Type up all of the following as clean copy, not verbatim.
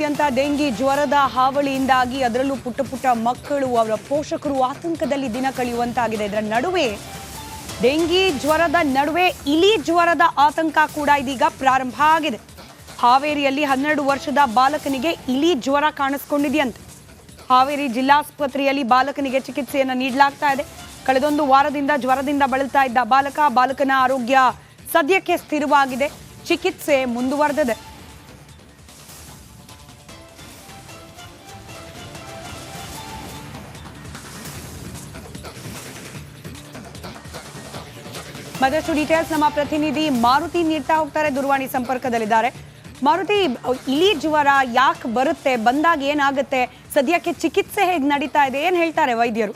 ರಾಜ್ಯಾದ್ಯಂತ ಡೆಂಗಿ ಜ್ವರದ ಹಾವಳಿಯಿಂದಾಗಿ ಅದರಲ್ಲೂ ಪುಟ್ಟ ಪುಟ್ಟ ಮಕ್ಕಳು ಅವರ ಪೋಷಕರು ಆತಂಕದಲ್ಲಿ ದಿನ ಕಳೆಯುವಂತಾಗಿದೆ. ಇದರ ನಡುವೆ ಡೆಂಗಿ ಜ್ವರದ ನಡುವೆ ಇಲಿ ಜ್ವರದ ಆತಂಕ ಕೂಡ ಇದೀಗ ಪ್ರಾರಂಭ ಆಗಿದೆ. ಹಾವೇರಿಯಲ್ಲಿ 12 ವರ್ಷದ ಬಾಲಕನಿಗೆ ಇಲಿ ಜ್ವರ ಕಾಣಿಸಿಕೊಂಡಿದೆಯಂತೆ. ಹಾವೇರಿ ಜಿಲ್ಲಾಸ್ಪತ್ರೆಯಲ್ಲಿ ಬಾಲಕನಿಗೆ ಚಿಕಿತ್ಸೆಯನ್ನು ನೀಡಲಾಗ್ತಾ ಇದೆ. ಕಳೆದೊಂದು ವಾರದಿಂದ ಜ್ವರದಿಂದ ಬಳಲ್ತಾ ಇದ್ದ ಬಾಲಕನ ಆರೋಗ್ಯ ಸದ್ಯಕ್ಕೆ ಸ್ಥಿರವಾಗಿದೆ. ಚಿಕಿತ್ಸೆ ಮುಂದುವರೆದಿದೆ. ಮತ್ತಷ್ಟು ಡೀಟೇಲ್ಸ್ ನಮ್ಮ ಪ್ರತಿನಿಧಿ ಮಾರುತಿ ನೀಡ್ತಾ ಹೋಗ್ತಾರೆ, ದೂರವಾಣಿ ಸಂಪರ್ಕದಲ್ಲಿದ್ದಾರೆ. ಮಾರುತಿ, ಇಲಿ ಜ್ವರ ಯಾಕೆ ಬರುತ್ತೆ, ಬಂದಾಗ ಏನಾಗುತ್ತೆ, ಸದ್ಯಕ್ಕೆ ಚಿಕಿತ್ಸೆ ಹೇಗೆ ನಡೀತಾ ಇದೆ, ಏನ್ ಹೇಳ್ತಾರೆ ವೈದ್ಯರು?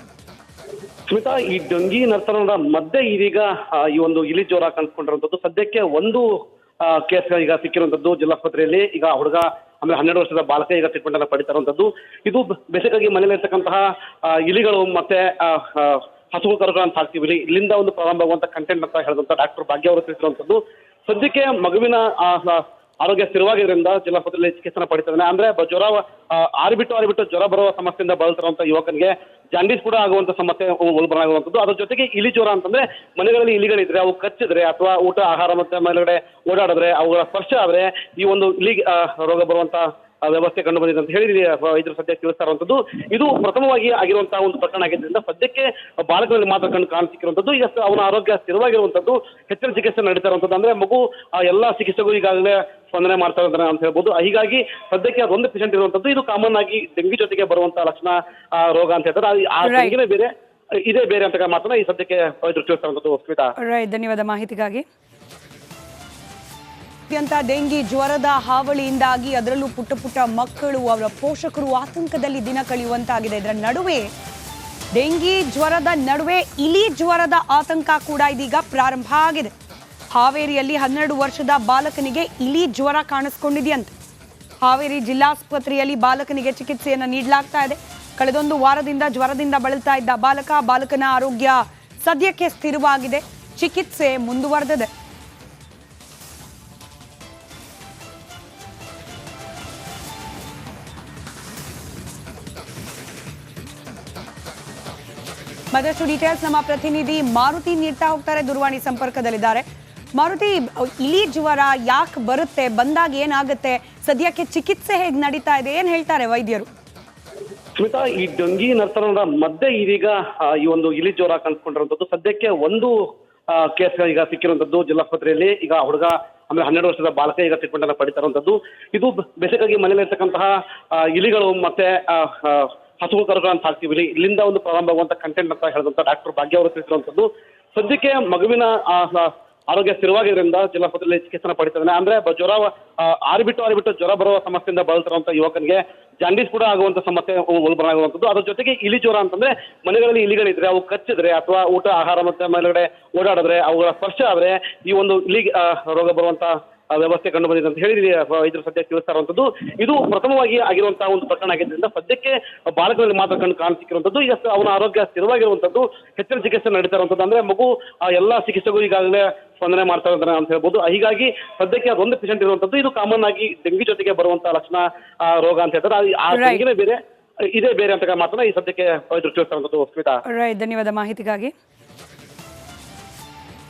ಸ್ಮಿತಾ, ಈ ಡೆಂಗಿ ನರ್ತನದ ಮಧ್ಯೆ ಇದೀಗ ಈ ಒಂದು ಇಲಿ ಜ್ವರ ಕಾಣಿಸ್ಕೊಂಡಿರುವಂತದ್ದು. ಸದ್ಯಕ್ಕೆ ಒಂದು ಕೇಸ್ ಈಗ ಸಿಕ್ಕಿರುವಂತದ್ದು ಜಿಲ್ಲಾಸ್ಪತ್ರೆಯಲ್ಲಿ. ಈಗ ಹುಡುಗ ಆಮೇಲೆ 12 ವರ್ಷದ ಬಾಲಕ ಈಗ ಟ್ರೀಟ್ಮೆಂಟ್ ಅನ್ನು ಪಡಿತಾ ಇರುವಂತದ್ದು. ಇದು ಬೇಸಿಕಾಗಿ ಮನೇಲಿ ಇರ್ತಕ್ಕಂತಹ ಇಲಿಗಳು ಮತ್ತೆ ಹಸುವು ಕರುಗಳು ಅಂತ ಹಾಕ್ತೀವಿ, ಇಲ್ಲಿಂದ ಒಂದು ಪ್ರಾರಂಭವಾಗುವಂತ ಕಂಟೆಂಟ್ ಅಂತ ಹೇಳಿದಂತ ಡಾಕ್ಟರ್ ಭಾಗ್ಯ ಅವರು ತಿಳಿಸಿರುವಂತದ್ದು. ಸದ್ಯಕ್ಕೆ ಮಗುವಿನ ಆರೋಗ್ಯ ಸ್ಥಿರವಾಗಿದ್ದರಿಂದ ಜಿಲ್ಲಾಸ್ಪತ್ರೆಯಲ್ಲಿ ಚಿಕಿತ್ಸೆ ಪಡಿತಾ ಇದ್ದಾನೆ. ಅಂದ್ರೆ ಜ್ವರ ಆರಿಬಿಟ್ಟು ಜ್ವರ ಬರುವ ಸಮಸ್ಯೆಯಿಂದ ಬಳಲ್ತಿರುವಂತ ಯುವಕನಿಗೆ ಜಾಂಡೀಸ್ ಕೂಡ ಆಗುವಂತ ಸಮಸ್ಯೆ ಉಲ್ಬಣಾಗುವಂಥದ್ದು. ಅದ್ರ ಜೊತೆಗೆ ಇಲಿ ಜ್ವರ ಅಂತಂದ್ರೆ ಮನೆಗಳಲ್ಲಿ ಇಲಿಗಳಿದ್ರೆ ಅವು ಕಚ್ಚಿದ್ರೆ ಅಥವಾ ಊಟ ಆಹಾರ ಮತ್ತೆ ಮೇಲ್ಗಡೆ ಓಡಾಡಿದ್ರೆ ಅವುಗಳ ಸ್ಪರ್ಶ ಆದ್ರೆ ಈ ಒಂದು ಇಲಿ ರೋಗ ಬರುವಂತ ವ್ಯವಸ್ಥೆ ಕಂಡು ಬಂದಿದೆ ಅಂತ ಹೇಳಿ ವೈದ್ಯರು ಸದ್ಯ ತಿಳಿಸ್ತಾ ಇರುವಂತದ್ದು. ಇದು ಪ್ರಥಮವಾಗಿ ಆಗಿರುವಂತಹ ಒಂದು ಪ್ರಕರಣ ಆಗಿದ್ದರಿಂದ ಸದ್ಯಕ್ಕೆ ಬಾಲಕರಲ್ಲಿ ಮಾತ್ರ ಕಾಣಿಸಿರುವಂತದ್ದು. ಈಗ ಅವನ ಆರೋಗ್ಯ ಸ್ಥಿರವಾಗಿರುವಂತದ್ದು, ಹೆಚ್ಚಿನ ಚಿಕಿತ್ಸೆ ನಡೀತಾ ಇರುವಂತದ್ದು. ಅಂದ್ರೆ ಮಗು ಎಲ್ಲಾ ಚಿಕಿತ್ಸೆಗೂ ಈಗಾಗಲೇ ಸ್ಪಂದನೆ ಮಾಡ್ತಾ ಇದ್ದಾರೆ ಅಂತ ಹೇಳ್ಬೋದು. ಹೀಗಾಗಿ ಸದ್ಯಕ್ಕೆ ಅದೊಂದು ಪೇಷಂಟ್ ಇರುವಂತದ್ದು. ಇದು ಕಾಮನ್ ಆಗಿ ಡೆಂಗಿ ಜೊತೆಗೆ ಬರುವಂತಹ ಲಕ್ಷಣ ರೋಗ ಅಂತ ಹೇಳ್ತಾರೆ. ಆ ಡೆಂಗಿನೇ ಬೇರೆ, ಇದೇ ಬೇರೆ ಅಂತ ಮಾತ್ರ ಈ ಸದ್ಯಕ್ಕೆ ವೈದ್ಯರು ತಿಳಿಸ್ತಾ ಇರುವಂತದ್ದು. ಸ್ಮಿತಾ, ಧನ್ಯವಾದ ಮಾಹಿತಿಗಾಗಿ. ಡೆಂಗಿ ಜ್ವರದ ಹಾವಳಿಯಿಂದಾಗಿ ಅದರಲ್ಲೂ ಪುಟ್ಟ ಪುಟ್ಟ ಮಕ್ಕಳು ಅವರ ಪೋಷಕರು ಆತಂಕದಲ್ಲಿ ದಿನ ಕಳೆಯುವಂತಾಗಿದೆ. ಇದರ ನಡುವೆ ಡೆಂಗಿ ಜ್ವರದ ನಡುವೆ ಇಲಿ ಜ್ವರದ ಆತಂಕ ಕೂಡ ಇದೀಗ ಪ್ರಾರಂಭ ಆಗಿದೆ. ಹಾವೇರಿಯಲ್ಲಿ 12 ವರ್ಷದ ಬಾಲಕನಿಗೆ ಇಲಿ ಜ್ವರ ಕಾಣಿಸಿಕೊಂಡಿದೆಯಂತೆ. ಹಾವೇರಿ ಜಿಲ್ಲಾಸ್ಪತ್ರೆಯಲ್ಲಿ ಬಾಲಕನಿಗೆ ಚಿಕಿತ್ಸೆಯನ್ನು ನೀಡಲಾಗ್ತಾ ಇದೆ. ಕಳೆದೊಂದು ವಾರದಿಂದ ಜ್ವರದಿಂದ ಬಳಲ್ತಾ ಇದ್ದ ಬಾಲಕನ ಆರೋಗ್ಯ ಸದ್ಯಕ್ಕೆ ಸ್ಥಿರವಾಗಿದೆ. ಚಿಕಿತ್ಸೆ ಮುಂದುವರೆದಿದೆ. ಮತ್ತಷ್ಟು ಡೀಟೇಲ್ಸ್ ನಮ್ಮ ಪ್ರತಿನಿಧಿ ಮಾರುತಿ ನೀಡ್ತಾ ಹೋಗ್ತಾರೆ, ದೂರವಾಣಿ ಸಂಪರ್ಕದಲ್ಲಿದ್ದಾರೆ. ಮಾರುತಿ, ಇಲಿ ಜ್ವರ ಯಾಕೆ ಬರುತ್ತೆ, ಬಂದಾಗ ಏನಾಗುತ್ತೆ, ಸದ್ಯಕ್ಕೆ ಚಿಕಿತ್ಸೆ ಹೇಗೆ ನಡೀತಾ ಇದೆ, ಏನ್ ಹೇಳ್ತಾರೆ ವೈದ್ಯರು? ಸ್ಮಿತಾ, ಈ ಡೆಂಗಿ ನರ್ತನದ ಮಧ್ಯೆ ಇದೀಗ ಈ ಒಂದು ಇಲಿ ಜ್ವರ ಕಾಣಿಸ್ಕೊಂಡಿರುವಂತದ್ದು. ಸದ್ಯಕ್ಕೆ ಒಂದು ಕೇಸ್ ಈಗ ಸಿಕ್ಕಿರುವಂತದ್ದು ಜಿಲ್ಲಾಸ್ಪತ್ರೆಯಲ್ಲಿ. ಈಗ ಹುಡುಗ ಆಮೇಲೆ 12 ವರ್ಷದ ಬಾಲಕ ಈಗ ಟ್ರೀಟ್ಮೆಂಟ್ ಅನ್ನು ಪಡಿತಾ ಇರುವಂತದ್ದು. ಇದು ಬೇಸಿಕಾಗಿ ಮನೇಲಿ ಇರ್ತಕ್ಕಂತಹ ಇಲಿಗಳು ಮತ್ತೆ ಹಸುವು ಕರುಗಳು ಅಂತ ಹಾಕ್ತೀವಿ, ಇಲ್ಲಿಂದ ಒಂದು ಪ್ರಾರಂಭವಾಗುವಂತ ಕಂಟೆಂಟ್ ಅಂತ ಹೇಳಿದಂತ ಡಾಕ್ಟರ್ ಭಾಗ್ಯ ಅವರು ತಿಳಿಸಿರುವಂತದ್ದು. ಸದ್ಯಕ್ಕೆ ಮಗುವಿನ ಆರೋಗ್ಯ ಸ್ಥಿರವಾಗಿದ್ದರಿಂದ ಜಿಲ್ಲಾಸ್ಪತ್ರೆಯಲ್ಲಿ ಚಿಕಿತ್ಸೆ ಪಡಿತಾ ಇದ್ದಾನೆ. ಅಂದ್ರೆ ಜ್ವರ ಆರಿಬಿಟ್ಟು ಜ್ವರ ಬರುವ ಸಮಸ್ಯೆಯಿಂದ ಬಳಲ್ತಿರುವಂತ ಯುವಕನಿಗೆ ಜಾಂಡೀಸ್ ಕೂಡ ಆಗುವಂತ ಸಮಸ್ಯೆ ಉಲ್ಬಣಾಗುವಂಥದ್ದು. ಅದ್ರ ಜೊತೆಗೆ ಇಲಿ ಜ್ವರ ಅಂತಂದ್ರೆ ಮನೆಗಳಲ್ಲಿ ಇಲಿಗಳಿದ್ರೆ ಅವು ಕಚ್ಚಿದ್ರೆ ಅಥವಾ ಊಟ ಆಹಾರ ಮತ್ತೆ ಮೇಲ್ಗಡೆ ಓಡಾಡಿದ್ರೆ ಅವುಗಳ ಸ್ಪರ್ಶ ಆದ್ರೆ ಈ ಒಂದು ಇಲಿ ರೋಗ ಬರುವಂತ ವ್ಯವಸ್ಥೆ ಕಂಡು ಬಂದಿದೆ ಅಂತ ಹೇಳಿ ವೈದ್ಯರು ಸದ್ಯ ತಿಳಿಸ್ತಾ ಇರುವಂತದ್ದು. ಇದು ಪ್ರಥಮವಾಗಿ ಆಗಿರುವಂತಹ ಒಂದು ಪ್ರಕರಣ ಆಗಿದ್ದರಿಂದ ಸದ್ಯಕ್ಕೆ ಬಾಲಕರಲ್ಲಿ ಮಾತ್ರ ಕಾಣಿಸಿರುವಂತದ್ದು. ಈಗ ಅವನ ಆರೋಗ್ಯ ಸ್ಥಿರವಾಗಿರುವಂತದ್ದು, ಹೆಚ್ಚಿನ ಚಿಕಿತ್ಸೆ ನಡೀತಾ ಇರುವಂತದ್ದು. ಅಂದ್ರೆ ಮಗು ಎಲ್ಲಾ ಚಿಕಿತ್ಸೆಗೂ ಈಗಾಗಲೇ ಸ್ಪಂದನೆ ಮಾಡ್ತಾ ಇದ್ದಾರೆ ಅಂತ ಹೇಳ್ಬೋದು. ಹೀಗಾಗಿ ಸದ್ಯಕ್ಕೆ ಅದೊಂದು ಪೇಷಂಟ್ ಇರುವಂತದ್ದು. ಇದು ಕಾಮನ್ ಆಗಿ ಡೆಂಗಿ ಜೊತೆಗೆ ಬರುವಂತಹ ಲಕ್ಷಣ ರೋಗ ಅಂತ ಹೇಳ್ತಾರೆ. ಆ ಡೆಂಗಿನೇ ಬೇರೆ, ಇದೇ ಬೇರೆ ಅಂತ ಮಾತ್ರ ಈ ಸದ್ಯಕ್ಕೆ ವೈದ್ಯರು ತಿಳಿಸ್ತಾ ಇರುವಂತದ್ದು. ಸ್ಮಿತಾ, ಧನ್ಯವಾದ ಮಾಹಿತಿಗಾಗಿ.